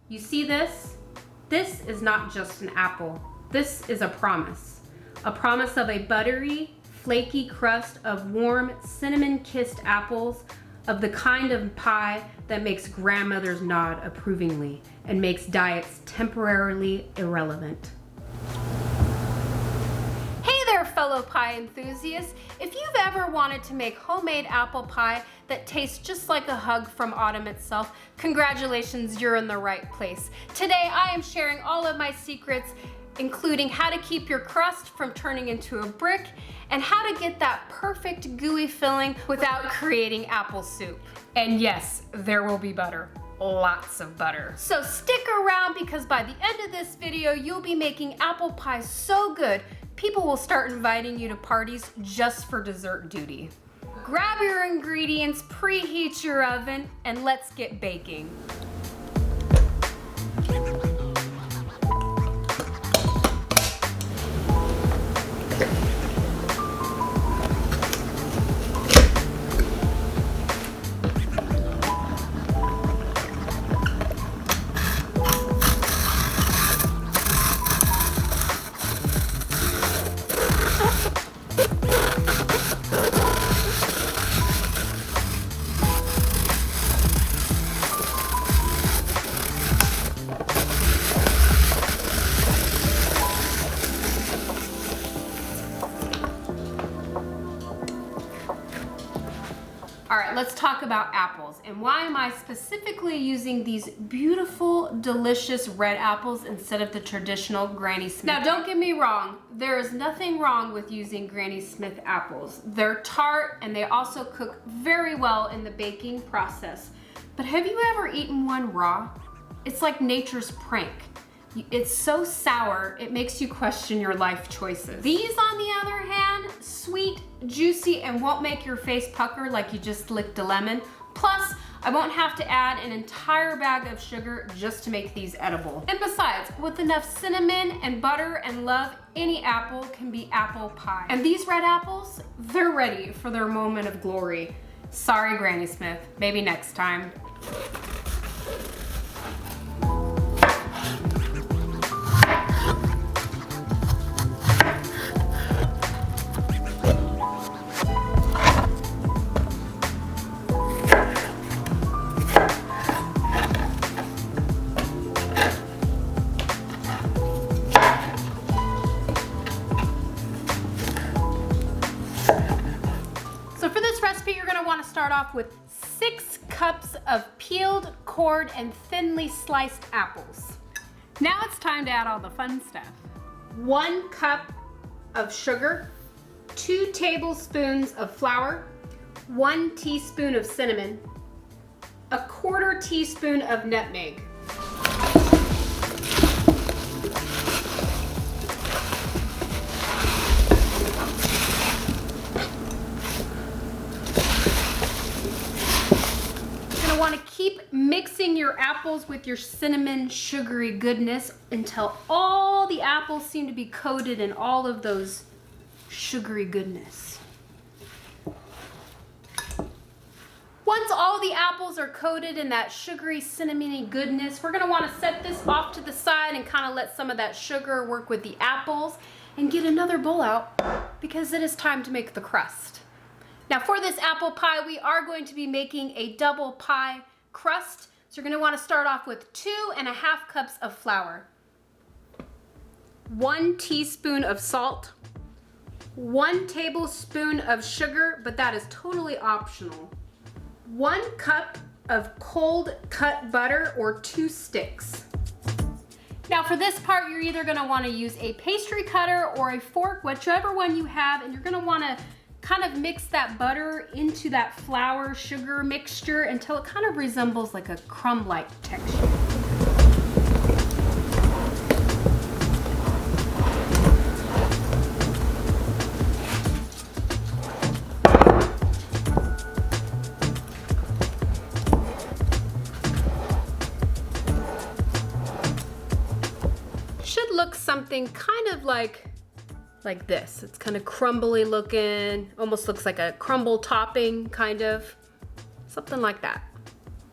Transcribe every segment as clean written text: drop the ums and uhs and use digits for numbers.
You see this? This is not just an apple. This is a promise. A promise of a buttery, flaky crust of warm, cinnamon-kissed apples, of the kind of pie that makes grandmothers nod approvingly and makes diets temporarily irrelevant. Hey there, fellow pie enthusiasts. If you've ever wanted to make homemade apple pie that tastes just like a hug from autumn itself, congratulations, you're in the right place. Today I am sharing all of my secrets, including how to keep your crust from turning into a brick and how to get that perfect gooey filling without creating apple soup. And yes, there will be butter. Lots of butter. So stick around, because by the end of this video, you'll be making apple pie so good, people will start inviting you to parties just for dessert duty. Grab your ingredients, preheat your oven, and let's get baking. All right, let's talk about apples. And why am I specifically using these beautiful, delicious red apples instead of the traditional Granny Smith? Now, don't get me wrong. There is nothing wrong with using Granny Smith apples. They're tart and they also cook very well in the baking process. But have you ever eaten one raw? It's like nature's prank. It's so sour, it makes you question your life choices. These, on the other hand, sweet, juicy, and won't make your face pucker like you just licked a lemon. Plus, I won't have to add an entire bag of sugar just to make these edible. And besides, with enough cinnamon and butter and love, any apple can be apple pie. And these red apples, they're ready for their moment of glory. Sorry, Granny Smith, maybe next time. Start off with 6 cups of peeled, cored, and thinly sliced apples. Now it's time to add all the fun stuff. 1 cup of sugar, 2 tablespoons of flour, 1 teaspoon of cinnamon, 1/4 teaspoon of nutmeg. Want to keep mixing your apples with your cinnamon sugary goodness until all the apples seem to be coated in all of those sugary goodness. Once all the apples are coated in that sugary cinnamony goodness, we're going to want to set this off to the side and kind of let some of that sugar work with the apples and get another bowl out, because it is time to make the crust. Now, for this apple pie, we are going to be making a double pie crust. So you're going to want to start off with 2½ cups of flour, 1 teaspoon of salt, 1 tablespoon of sugar, but that is totally optional, 1 cup of cold cut butter or 2 sticks. Now for this part, you're either going to want to use a pastry cutter or a fork, whichever one you have, and you're going to want to kind of mix that butter into that flour sugar mixture until it kind of resembles like a crumb-like texture. Should look something kind of like this. It's kind of crumbly looking, almost looks like a crumble topping, kind of. Something like that.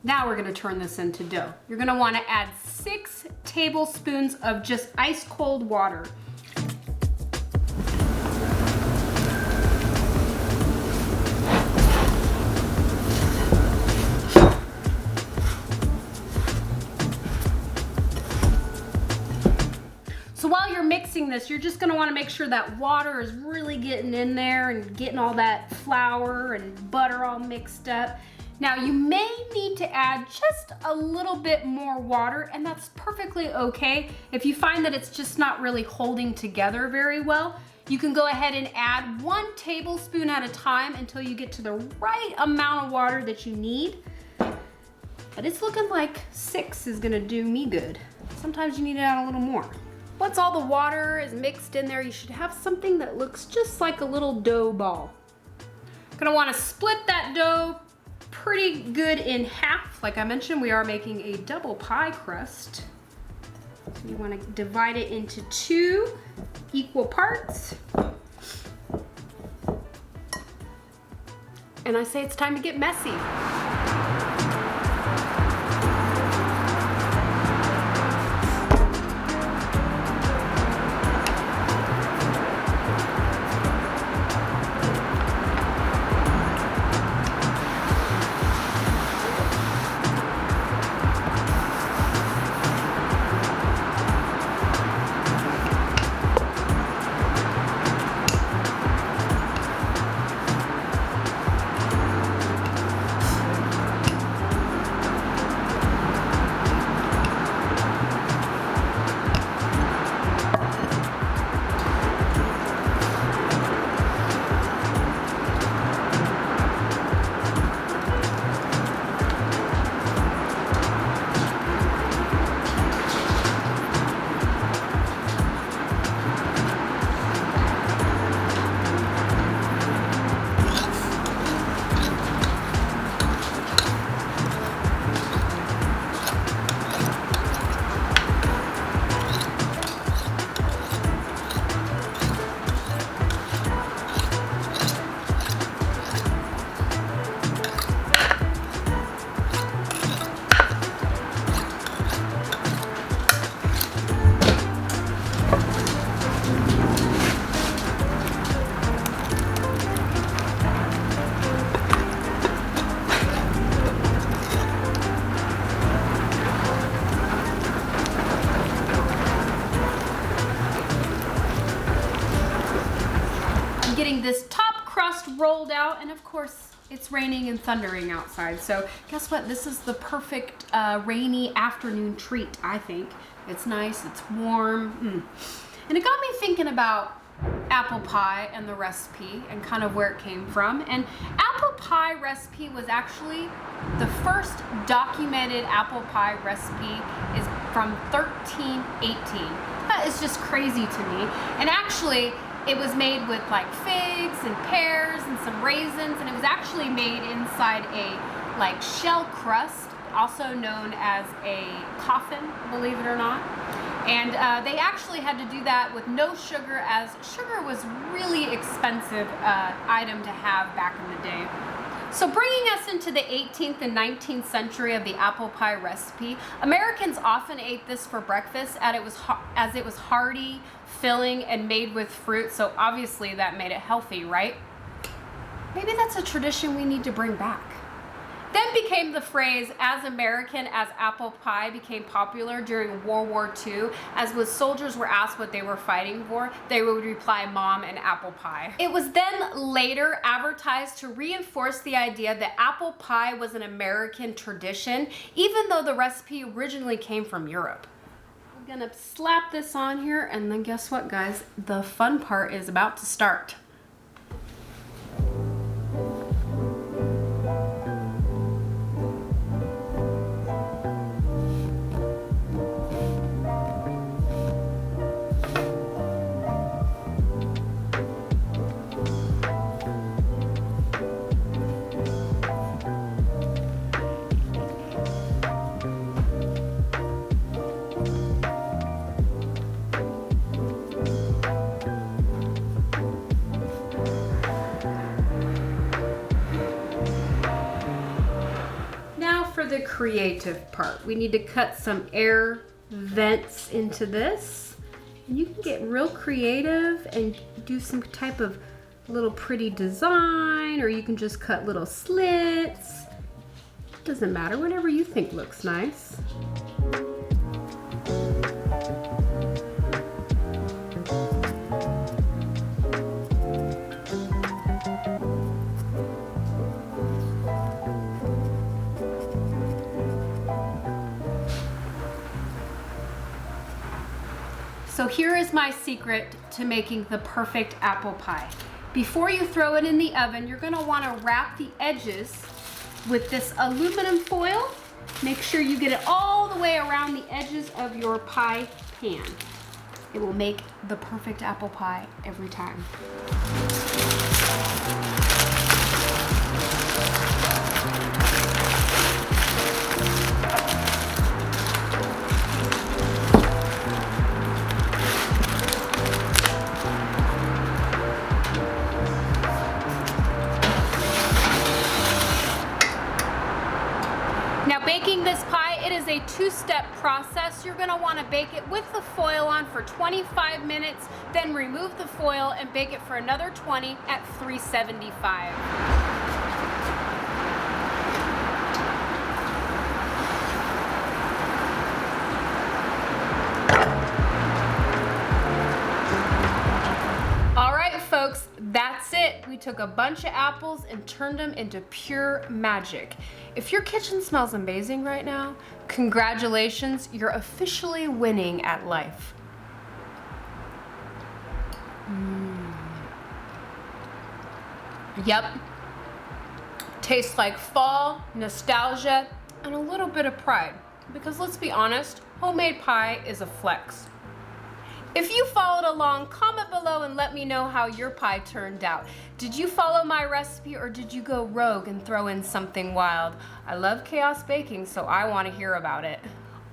Now we're gonna turn this into dough. You're gonna wanna add 6 tablespoons of just ice cold water. So while you're mixing this, you're just gonna wanna make sure that water is really getting in there and getting all that flour and butter all mixed up. Now you may need to add just a little bit more water, and that's perfectly okay. If you find that it's just not really holding together very well, you can go ahead and add 1 tablespoon at a time until you get to the right amount of water that you need. But it's looking like 6 is gonna do me good. Sometimes you need to add a little more. Once all the water is mixed in there, you should have something that looks just like a little dough ball. Gonna wanna split that dough pretty good in half. Like I mentioned, we are making a double pie crust. You wanna divide it into 2 equal parts. And I say it's time to get messy. Getting this top crust rolled out, and of course it's raining and thundering outside, so guess what, this is the perfect rainy afternoon treat. I think it's nice, it's warm, and it got me thinking about apple pie and the recipe and kind of where it came from. And apple pie recipe was actually the first documented apple pie recipe is from 1318. That is just crazy to me. And actually it was made with like figs and pears and some raisins, and it was actually made inside a like shell crust, also known as a coffin, believe it or not. And they actually had to do that with no sugar, as sugar was really expensive item to have back in the day. So bringing us into the 18th and 19th century of the apple pie recipe, Americans often ate this for breakfast as it was hearty, filling, and made with fruit, so obviously that made it healthy, right? Maybe that's a tradition we need to bring back. Then became the phrase, as American as apple pie became popular during World War II, as when soldiers were asked what they were fighting for, they would reply, Mom and apple pie. It was then later advertised to reinforce the idea that apple pie was an American tradition, even though the recipe originally came from Europe. I'm gonna slap this on here, and then guess what, guys? The fun part is about to start. creative part. We need to cut some air vents into this. And you can get real creative and do some type of little pretty design, or you can just cut little slits. Doesn't matter, whatever you think looks nice. So here is my secret to making the perfect apple pie. Before you throw it in the oven, you're gonna wanna wrap the edges with this aluminum foil. Make sure you get it all the way around the edges of your pie pan. It will make the perfect apple pie every time. Now baking this pie, it is a two-step process. You're gonna wanna bake it with the foil on for 25 minutes, then remove the foil and bake it for another 20 at 375. Folks, that's it. We took a bunch of apples and turned them into pure magic. If your kitchen smells amazing right now, congratulations, you're officially winning at life. Yep. Tastes like fall, nostalgia, and a little bit of pride. Because let's be honest, homemade pie is a flex. If you followed along, comment below and let me know how your pie turned out. Did you follow my recipe or did you go rogue and throw in something wild? I love chaos baking, so I want to hear about it.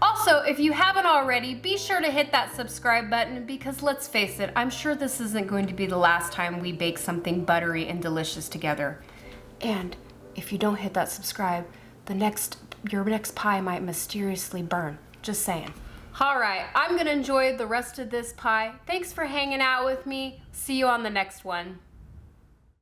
Also, if you haven't already, be sure to hit that subscribe button because let's face it, I'm sure this isn't going to be the last time we bake something buttery and delicious together. And if you don't hit that subscribe, your next pie might mysteriously burn. Just saying. All right, I'm gonna enjoy the rest of this pie. Thanks for hanging out with me. See you on the next one.